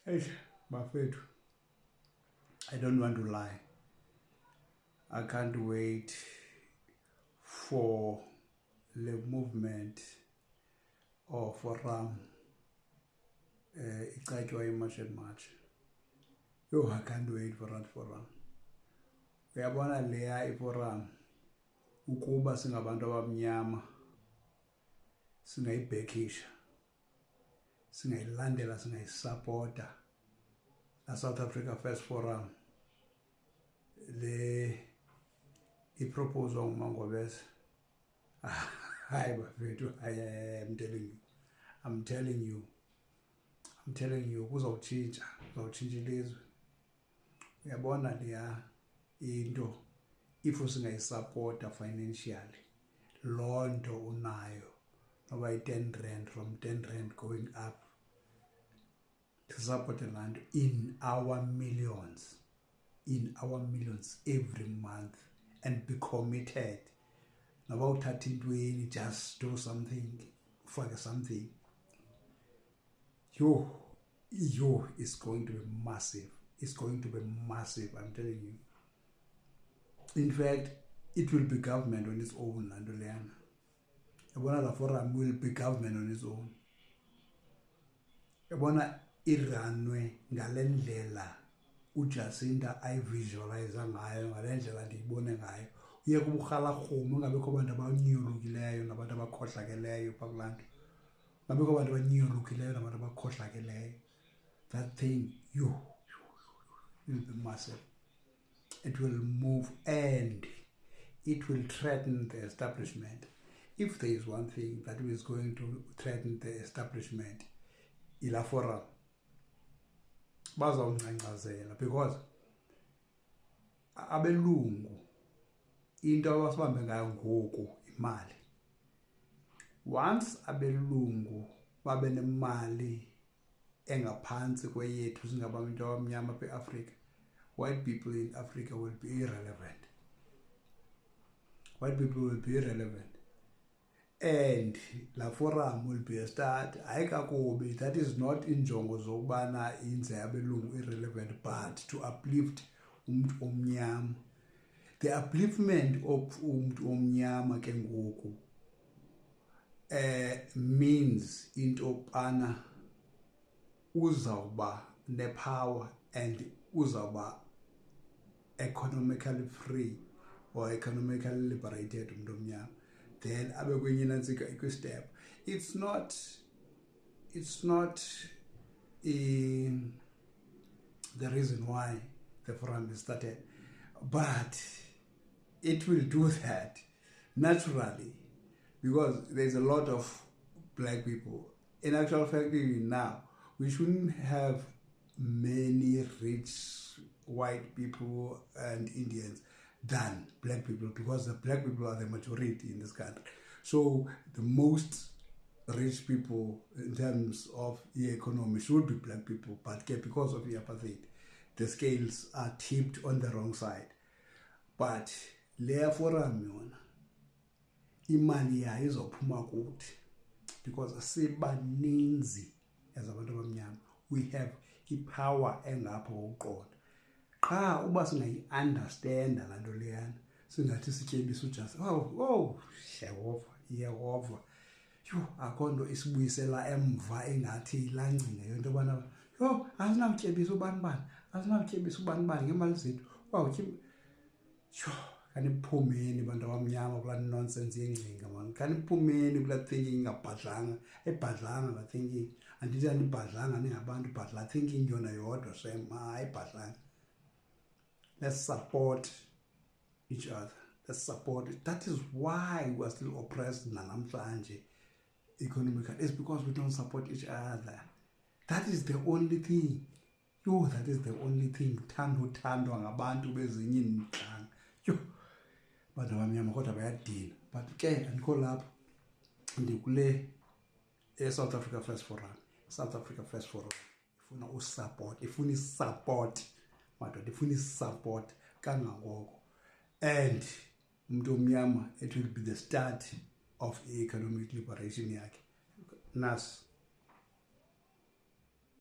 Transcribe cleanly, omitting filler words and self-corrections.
Eish, bafethu, I don't want to lie. I can't wait for the movement of forum icatywayo iMarch and March. Yo, I can't wait for that forum. Uyabona leya iforum ukuba singabantu abamnyama singayibhekisha, singayilandela, singayisupporta la South Africa First Forum le iproposwa nguMangobese. Hayi bafethu, I'm telling you kuzawutshintsha ilizwe. Uyabona leya into if usingayisupporta financially, loo nto unayo noba yi-10 rand, from 10 rand going up, to support the land in our millions every month, and be committed. About 13-20, just do something, for something. Yo, it's going to be massive. It's going to be massive, I'm telling you. In fact, it will be government on its own, Nandoleana. The forum will be government on its own. Yabona iranwe ngalendlela uJacinta ayivisualize ngayo, ngalendlela ndiyibone ngayo. Uye kuburhala rhumo ngabekho abantu abanyulukileyo nabantu abakhohlakeleyo pakulanto. Ngabekho abantu abanyulukileyo nabantu abakhohlakeleyo. That thing, will be massive. It will move and it will threaten the establishment. If there is one thing that is going to threaten the establishment, ila forum bazawungcancazela, because abelungu into abasibambe ngayo ngoku imali. Once abelungu babe nemali engaphantsi kweyethu singabantu abamnyama beAfrika, white people in Africa will be irrelevant. White people will be irrelevant. And la forum will be a start. Ayikakubi, that is not injongo zokubana inze abelungu irrelevant, but to uplift umuntu omnyama. The upliftment of umuntu omnyama ke ngoku means into pana uzawuba nepower and uzawuba economically free or economically liberated umuntu omnyama. Then abe kwenye nantsika step. It's not the reason why the forum is started, but it will do that naturally, because there's a lot of black people. In actual fact, now we shouldn't have many rich white people and Indians than black people, because the black people are the majority in this country. So the most rich people in terms of the economy should be black people, but because of the apartheid, the scales are tipped on the wrong side. But leya forum yona imali yayo izophuma kuthi, because sibaninzi as abantu abamnyama, we have ipower engapha kokuqonda. Qha uba singayi-understanda la nto leyana, singathi sityebisa uJacinta, Yehova, yho, akho nto isibuyisela emva engathi yilaa ngcinga yonto yobana yho, asinawutyebisa ubani ngeemali zethu. Yho, khaniphumeni bantu abamnyama kulaa nonsense yengcinga, man. Khaniphumeni kulaa thinking ingabhadlanga, ebhadlanga laa thinking. Andithi anibhadlanga ningabantu, but laa thinking yona yodwa shem, ayibhadlanga. Let's support each other. Let's support it. That is why we are still oppressed namhlanje economically. It's because we don't support each other. That is the only thing. Yo, that is the only thing. Thandwa ngabantu bezinye iintlanga. Yo, bantu abamnyama kodwa bayadina. But ke andikho lapho, ndikule South Africa First Forum. South Africa First Forum ifuna usupport, ifuna isupport, madoda, ifuna isupport kangangoko. And umuntu omnyama, it will be the start of economic liberation yakhe. Nas